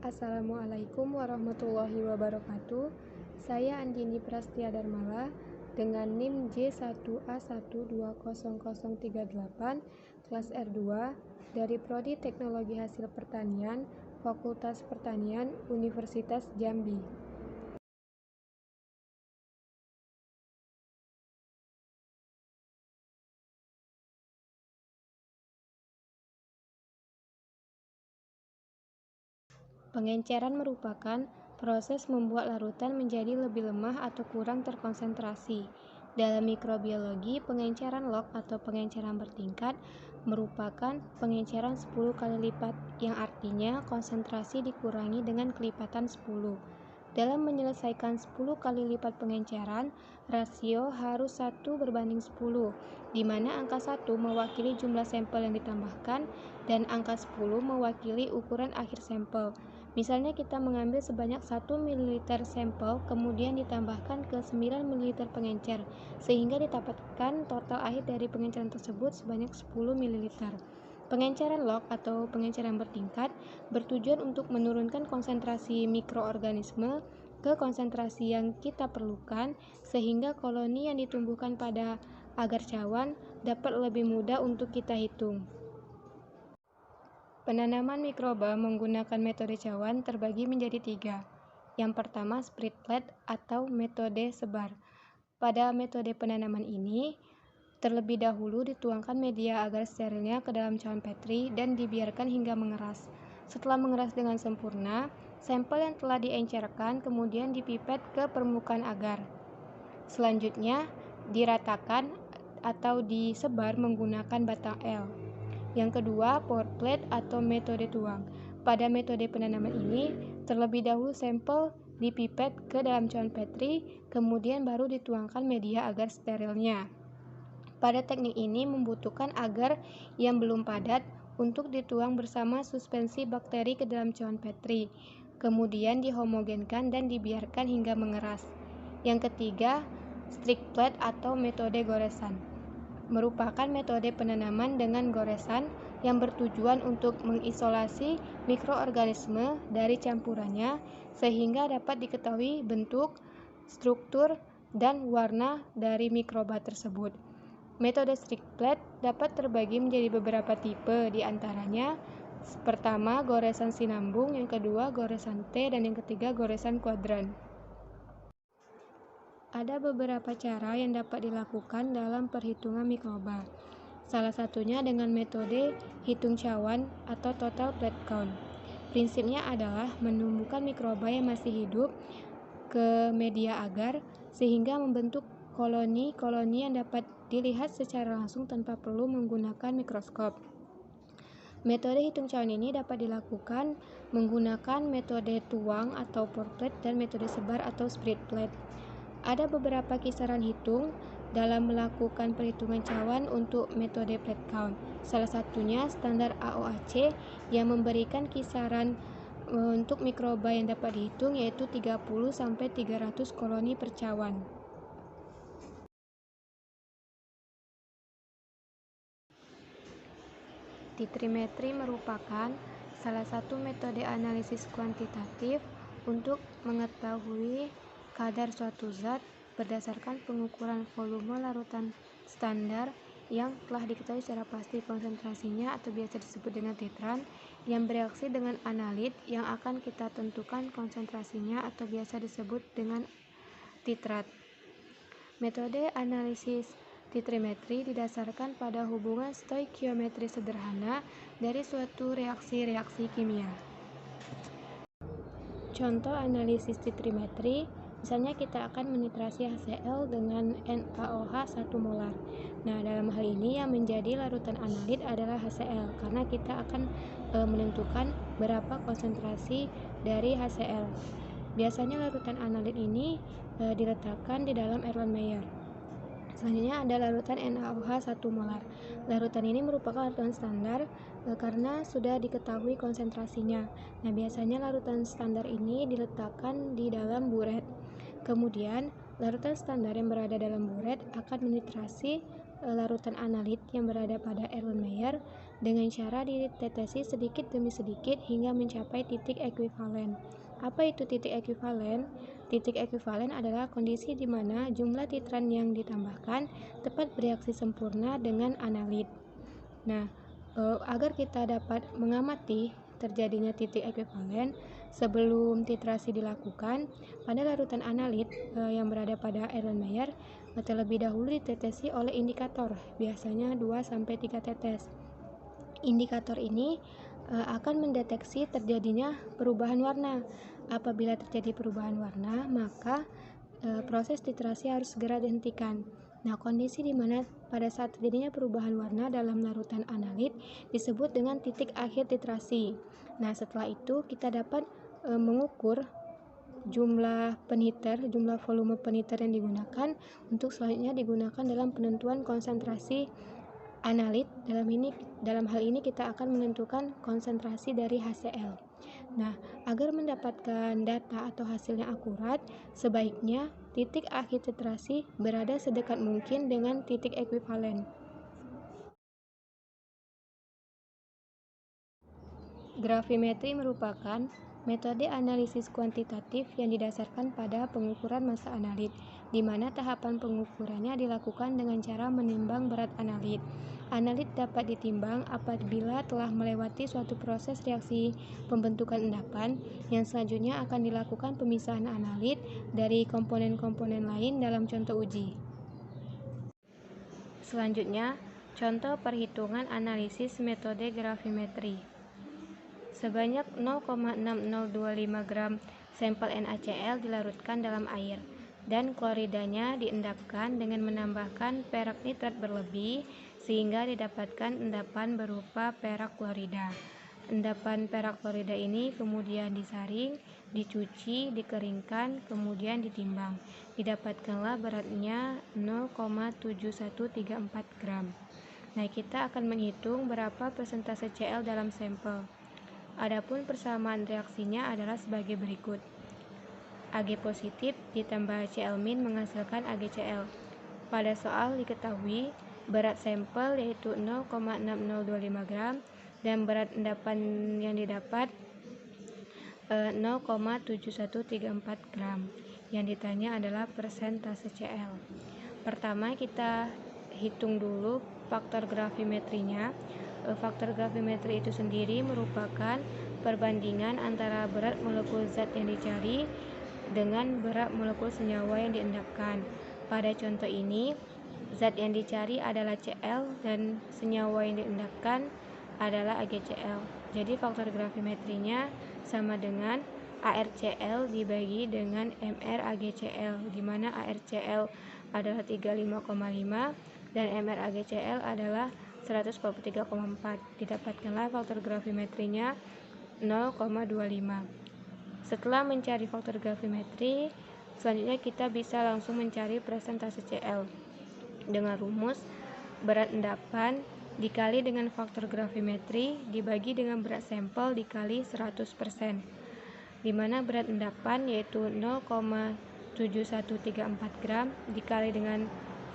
Assalamualaikum warahmatullahi wabarakatuh. Saya Andini Prastia Darmala dengan NIM J1A1200038 kelas R2 dari Prodi Teknologi Hasil Pertanian, Fakultas Pertanian, Universitas Jambi. Pengenceran merupakan proses membuat larutan menjadi lebih lemah atau kurang terkonsentrasi. Dalam mikrobiologi, pengenceran log atau pengenceran bertingkat merupakan pengenceran 10 kali lipat, yang artinya konsentrasi dikurangi dengan kelipatan 10. Dalam menyelesaikan 10 kali lipat pengenceran, rasio harus 1:10, di mana angka 1 mewakili jumlah sampel yang ditambahkan dan angka 10 mewakili ukuran akhir sampel. Misalnya kita mengambil sebanyak 1 ml sampel, kemudian ditambahkan ke 9 ml pengencer, sehingga didapatkan total akhir dari pengenceran tersebut sebanyak 10 ml. Pengenceran log atau pengenceran bertingkat bertujuan untuk menurunkan konsentrasi mikroorganisme ke konsentrasi yang kita perlukan, sehingga koloni yang ditumbuhkan pada agar cawan dapat lebih mudah untuk kita hitung. Penanaman mikroba menggunakan metode cawan terbagi menjadi 3. Yang pertama, spread plant atau metode sebar. Pada metode penanaman ini, terlebih dahulu dituangkan media agar sterilnya ke dalam cawan Petri dan dibiarkan hingga mengeras. Setelah mengeras dengan sempurna, sampel yang telah diencerkan kemudian dipipet ke permukaan agar. Selanjutnya, diratakan atau disebar menggunakan batang L. Yang kedua, pour plate atau metode tuang. Pada metode penanaman ini, terlebih dahulu sampel dipipet ke dalam cawan Petri, kemudian baru dituangkan media agar sterilnya. Pada teknik ini membutuhkan agar yang belum padat untuk dituang bersama suspensi bakteri ke dalam cawan Petri, kemudian dihomogenkan dan dibiarkan hingga mengeras. Yang ketiga, strict plate atau metode goresan. Merupakan metode penanaman dengan goresan yang bertujuan untuk mengisolasi mikroorganisme dari campurannya sehingga dapat diketahui bentuk, struktur, dan warna dari mikroba tersebut. Metode strict plate dapat terbagi menjadi beberapa tipe, di antaranya pertama goresan sinambung, yang kedua goresan T, dan yang ketiga goresan kuadran. Ada beberapa cara yang dapat dilakukan dalam perhitungan mikroba. Salah satunya dengan metode hitung cawan atau total plate count. Prinsipnya adalah menumbuhkan mikroba yang masih hidup ke media agar sehingga membentuk koloni-koloni yang dapat dilihat secara langsung tanpa perlu menggunakan mikroskop. Metode hitung cawan ini dapat dilakukan menggunakan metode tuang atau pour plate dan metode sebar atau spread plate. Ada beberapa kisaran hitung dalam melakukan perhitungan cawan untuk metode plate count. Salah satunya standar AOAC yang memberikan kisaran untuk mikroba yang dapat dihitung yaitu 30-300 koloni per cawan. Titrimetri merupakan salah satu metode analisis kuantitatif untuk mengetahui kadar suatu zat berdasarkan pengukuran volume larutan standar yang telah diketahui secara pasti konsentrasinya atau biasa disebut dengan titran, yang bereaksi dengan analit yang akan kita tentukan konsentrasinya atau biasa disebut dengan titrat. Metode analisis titrimetri didasarkan pada hubungan stoikiometri sederhana dari suatu reaksi-reaksi kimia. Contoh analisis titrimetri, misalnya kita akan menitrasi HCl dengan NaOH 1 molar. Nah, dalam hal ini yang menjadi larutan analit adalah HCl, karena kita akan menentukan berapa konsentrasi dari HCl. Biasanya larutan analit ini diletakkan di dalam Erlenmeyer. Selanjutnya ada larutan NaOH 1 molar. Larutan ini merupakan larutan standar karena sudah diketahui konsentrasinya. Nah, biasanya larutan standar ini diletakkan di dalam buret. Kemudian, larutan standar yang berada dalam buret akan menitrasi larutan analit yang berada pada Erlenmeyer dengan cara ditetesi sedikit demi sedikit hingga mencapai titik ekuivalen. Apa itu titik ekuivalen? Titik ekuivalen adalah kondisi di mana jumlah titran yang ditambahkan tepat bereaksi sempurna dengan analit. Nah, agar kita dapat mengamati terjadinya titik ekuivalen sebelum titrasi dilakukan, pada larutan analit yang berada pada Erlenmeyer terlebih dahulu ditetesi oleh indikator, biasanya 2-3 tetes. Indikator ini akan mendeteksi terjadinya perubahan warna. Apabila terjadi perubahan warna, maka proses titrasi harus segera dihentikan. Nah, kondisi di mana pada saat terjadinya perubahan warna dalam larutan analit disebut dengan titik akhir titrasi. Nah, setelah itu kita dapat mengukur jumlah peniter, jumlah volume peniter yang digunakan untuk selanjutnya digunakan dalam penentuan konsentrasi analit. Dalam hal ini kita akan menentukan konsentrasi dari HCl. Nah, agar mendapatkan data atau hasil yang akurat, sebaiknya titik akhir titrasi berada sedekat mungkin dengan titik ekuivalen. Gravimetri merupakan metode analisis kuantitatif yang didasarkan pada pengukuran massa analit, di mana tahapan pengukurannya dilakukan dengan cara menimbang berat analit. Analit dapat ditimbang apabila telah melewati suatu proses reaksi pembentukan endapan, yang selanjutnya akan dilakukan pemisahan analit dari komponen-komponen lain dalam contoh uji. Selanjutnya, contoh perhitungan analisis metode gravimetri. Sebanyak 0,6025 gram sampel NaCl dilarutkan dalam air, dan kloridanya diendapkan dengan menambahkan perak nitrat berlebih sehingga didapatkan endapan berupa perak klorida. Endapan perak klorida ini kemudian disaring, dicuci, dikeringkan, kemudian ditimbang. Didapatkanlah beratnya 0,7134 gram. Nah, kita akan menghitung berapa persentase Cl dalam sampel. Adapun persamaan reaksinya adalah sebagai berikut. Ag positif ditambah Cl- menghasilkan AgCl. Pada soal diketahui berat sampel yaitu 0,6025 gram dan berat endapan yang didapat 0,7134 gram. Yang ditanya adalah persentase Cl. Pertama kita hitung dulu faktor gravimetrinya. Faktor gravimetri itu sendiri merupakan perbandingan antara berat molekul zat yang dicari dengan berat molekul senyawa yang diendapkan. Pada contoh ini, zat yang dicari adalah Cl dan senyawa yang diendapkan adalah AgCl. Jadi faktor gravimetrinya sama dengan ArCl dibagi dengan MrAgCl, di mana ArCl adalah 35,5 dan MrAgCl adalah 143,4. Didapatkanlah faktor gravimetrinya 0,25. Setelah mencari faktor gravimetri, selanjutnya kita bisa langsung mencari persentase Cl dengan rumus berat endapan dikali dengan faktor gravimetri dibagi dengan berat sampel dikali 100%, di mana berat endapan yaitu 0,7134 gram dikali dengan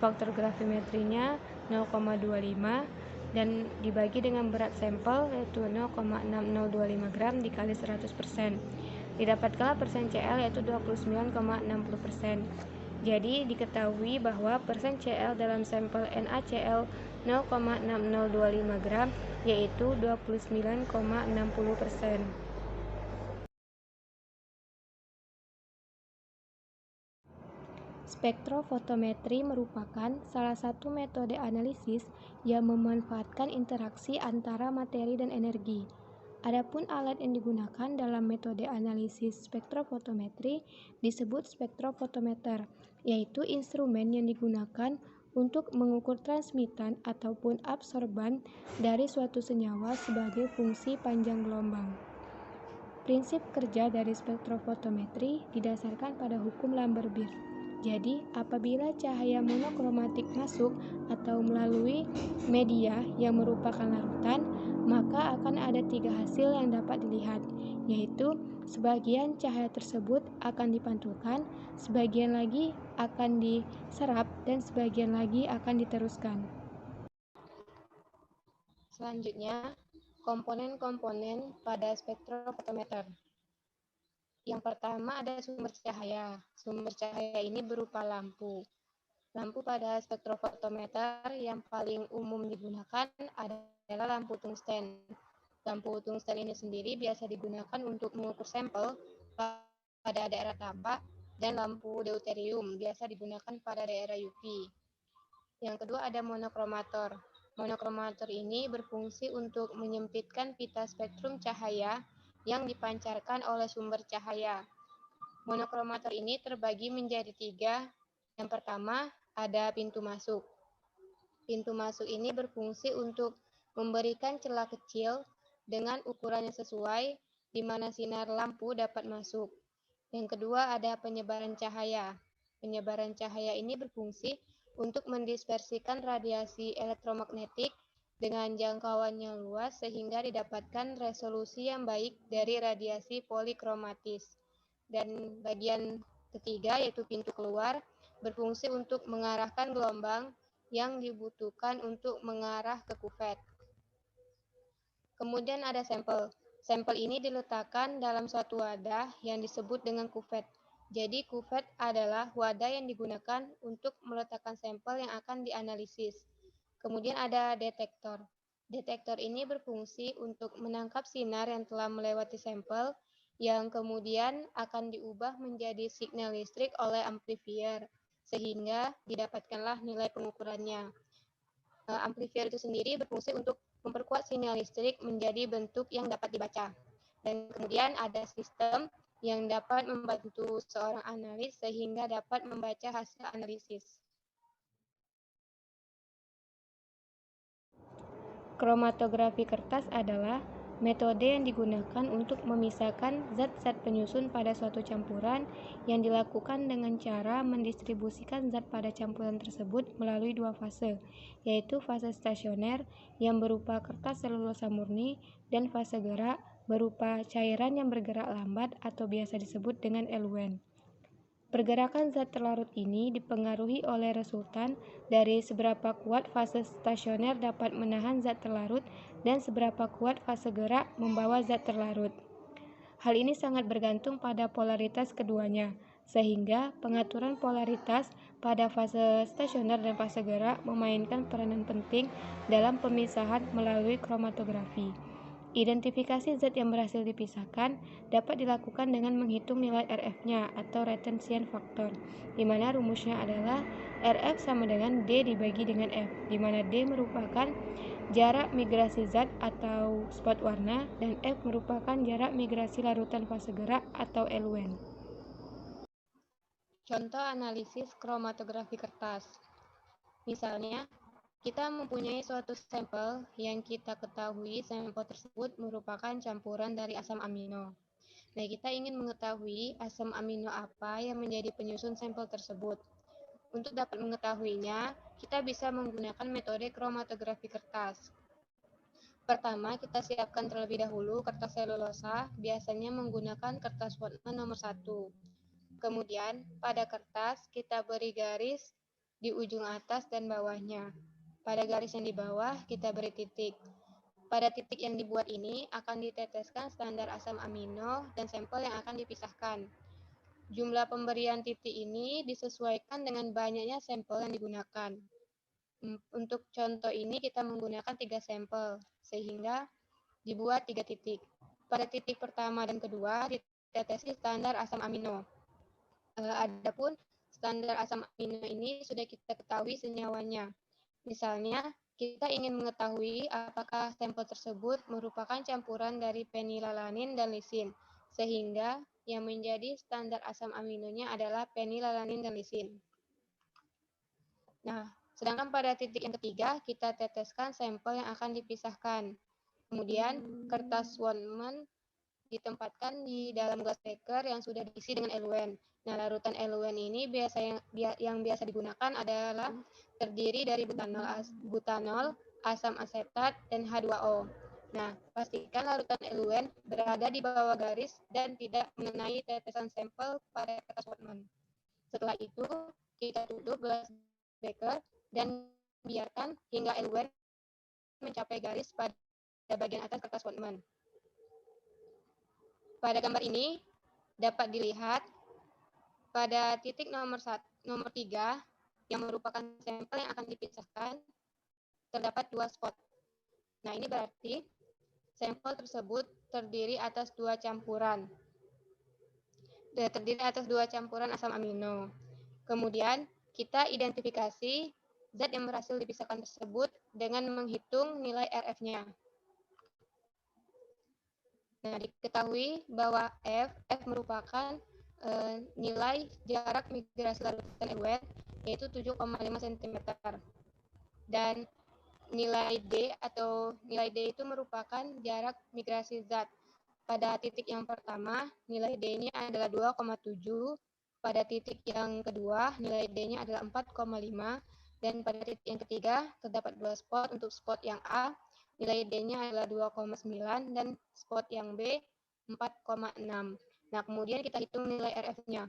faktor gravimetrinya 0,25 dan dibagi dengan berat sampel yaitu 0,6025 gram dikali 100%. Didapatkanlah persen Cl yaitu 29,60%. Jadi diketahui bahwa persen Cl dalam sampel NaCl 0,6025 gram yaitu 29,60%. Spektrofotometri merupakan salah satu metode analisis yang memanfaatkan interaksi antara materi dan energi. Adapun alat yang digunakan dalam metode analisis spektrofotometri disebut spektrofotometer, yaitu instrumen yang digunakan untuk mengukur transmitan ataupun absorban dari suatu senyawa sebagai fungsi panjang gelombang. Prinsip kerja dari spektrofotometri didasarkan pada hukum Lambert-Beer. Jadi, apabila cahaya monokromatik masuk atau melalui media yang merupakan larutan, maka akan ada 3 hasil yang dapat dilihat, yaitu sebagian cahaya tersebut akan dipantulkan, sebagian lagi akan diserap, dan sebagian lagi akan diteruskan. Selanjutnya, komponen-komponen pada spektrofotometer. Yang pertama ada sumber cahaya. Sumber cahaya ini berupa lampu. Lampu pada spektrofotometer yang paling umum digunakan adalah lampu tungsten. Lampu tungsten ini sendiri biasa digunakan untuk mengukur sampel pada daerah tampak, dan lampu deuterium biasa digunakan pada daerah UV. Yang kedua ada monokromator. Monokromator ini berfungsi untuk menyempitkan pita spektrum cahaya yang dipancarkan oleh sumber cahaya. Monokromator ini terbagi menjadi 3. Yang pertama ada pintu masuk. Pintu masuk ini berfungsi untuk memberikan celah kecil dengan ukuran yang sesuai di mana sinar lampu dapat masuk. Yang kedua ada penyebaran cahaya. Penyebaran cahaya ini berfungsi untuk mendispersikan radiasi elektromagnetik dengan jangkauan yang luas sehingga didapatkan resolusi yang baik dari radiasi polikromatis. Dan bagian ketiga yaitu pintu keluar berfungsi untuk mengarahkan gelombang yang dibutuhkan untuk mengarah ke kuvet. Kemudian ada sampel. Sampel ini diletakkan dalam suatu wadah yang disebut dengan kuvet. Jadi kuvet adalah wadah yang digunakan untuk meletakkan sampel yang akan dianalisis. Kemudian ada detektor. Detektor ini berfungsi untuk menangkap sinar yang telah melewati sampel yang kemudian akan diubah menjadi signal listrik oleh amplifier sehingga didapatkanlah nilai pengukurannya. Amplifier itu sendiri berfungsi untuk memperkuat sinyal listrik menjadi bentuk yang dapat dibaca. Dan kemudian ada sistem yang dapat membantu seorang analis sehingga dapat membaca hasil analisis. Kromatografi kertas adalah metode yang digunakan untuk memisahkan zat-zat penyusun pada suatu campuran yang dilakukan dengan cara mendistribusikan zat pada campuran tersebut melalui 2 fase, yaitu fase stasioner yang berupa kertas selulosa murni dan fase gerak berupa cairan yang bergerak lambat atau biasa disebut dengan eluen. Pergerakan zat terlarut ini dipengaruhi oleh resultan dari seberapa kuat fase stasioner dapat menahan zat terlarut dan seberapa kuat fase gerak membawa zat terlarut. Hal ini sangat bergantung pada polaritas keduanya, sehingga pengaturan polaritas pada fase stasioner dan fase gerak memainkan peranan penting dalam pemisahan melalui kromatografi. Identifikasi zat yang berhasil dipisahkan dapat dilakukan dengan menghitung nilai RF-nya atau retention factor, di mana rumusnya adalah RF sama dengan D dibagi dengan F, di mana D merupakan jarak migrasi zat atau spot warna dan F merupakan jarak migrasi larutan fase gerak atau eluen. Contoh analisis kromatografi kertas. Misalnya, kita mempunyai suatu sampel yang kita ketahui sampel tersebut merupakan campuran dari asam amino. Nah, kita ingin mengetahui asam amino apa yang menjadi penyusun sampel tersebut. Untuk dapat mengetahuinya, kita bisa menggunakan metode kromatografi kertas. Pertama, kita siapkan terlebih dahulu kertas selulosa, biasanya menggunakan kertas Whatman nomor 1. Kemudian, pada kertas kita beri garis di ujung atas dan bawahnya. Pada garis yang di bawah, kita beri titik. Pada titik yang dibuat ini akan diteteskan standar asam amino dan sampel yang akan dipisahkan. Jumlah pemberian titik ini disesuaikan dengan banyaknya sampel yang digunakan. Untuk contoh ini kita menggunakan 3 sampel, sehingga dibuat 3 titik. Pada titik pertama dan kedua ditetesi standar asam amino. Adapun standar asam amino ini sudah kita ketahui senyawanya. Misalnya, kita ingin mengetahui apakah sampel tersebut merupakan campuran dari penilalanin dan lisin, sehingga yang menjadi standar asam aminonya adalah penilalanin dan lisin. Nah, sedangkan pada titik yang ketiga, kita teteskan sampel yang akan dipisahkan. Kemudian, kertas Whatman ditempatkan di dalam glass beaker yang sudah diisi dengan eluen. Nah, larutan eluen ini yang biasa digunakan adalah terdiri dari butanol, asam asetat, dan H2O. Nah, pastikan larutan eluen berada di bawah garis dan tidak mengenai tetesan sampel pada kertas Whatman. Setelah itu, kita tutup glass beaker dan biarkan hingga eluen mencapai garis pada bagian atas kertas Voltman. Pada gambar ini dapat dilihat pada titik nomor 3 yang merupakan sampel yang akan dipisahkan terdapat 2 spot. Nah, ini berarti sampel tersebut terdiri atas dua campuran asam amino. Kemudian kita identifikasi zat yang berhasil dipisahkan tersebut dengan menghitung nilai RF-nya. Nah, diketahui bahwa F merupakan nilai jarak migrasi larutan eluet, yaitu 7,5 cm. Dan nilai D itu merupakan jarak migrasi zat. Pada titik yang pertama, nilai D-nya adalah 2,7. Pada titik yang kedua, nilai D-nya adalah 4,5. Dan pada titik yang ketiga, terdapat 2 spot. Untuk spot yang A, nilai D-nya adalah 2,9. Dan spot yang B, 4,6. Nah, kemudian kita hitung nilai RF-nya.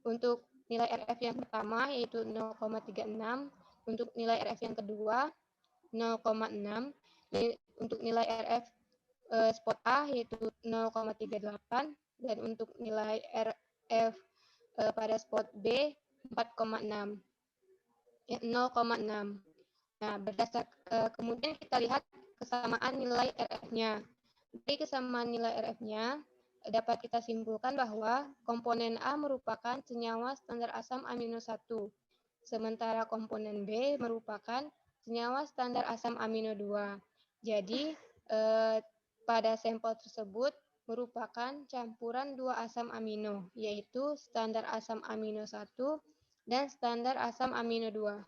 Untuk nilai RF yang pertama, yaitu 0,36. Untuk nilai RF yang kedua, 0,6. Untuk nilai RF spot A yaitu 0,38 dan untuk nilai RF pada spot B 4,6 0,6. Nah, kemudian kita lihat kesamaan nilai RF-nya. Dari kesamaan nilai RF-nya dapat kita simpulkan bahwa komponen A merupakan senyawa standar asam amino 1, sementara komponen B merupakan senyawa standar asam amino 2. Jadi, pada sampel tersebut merupakan campuran dua asam amino, yaitu standar asam amino 1 dan standar asam amino 2.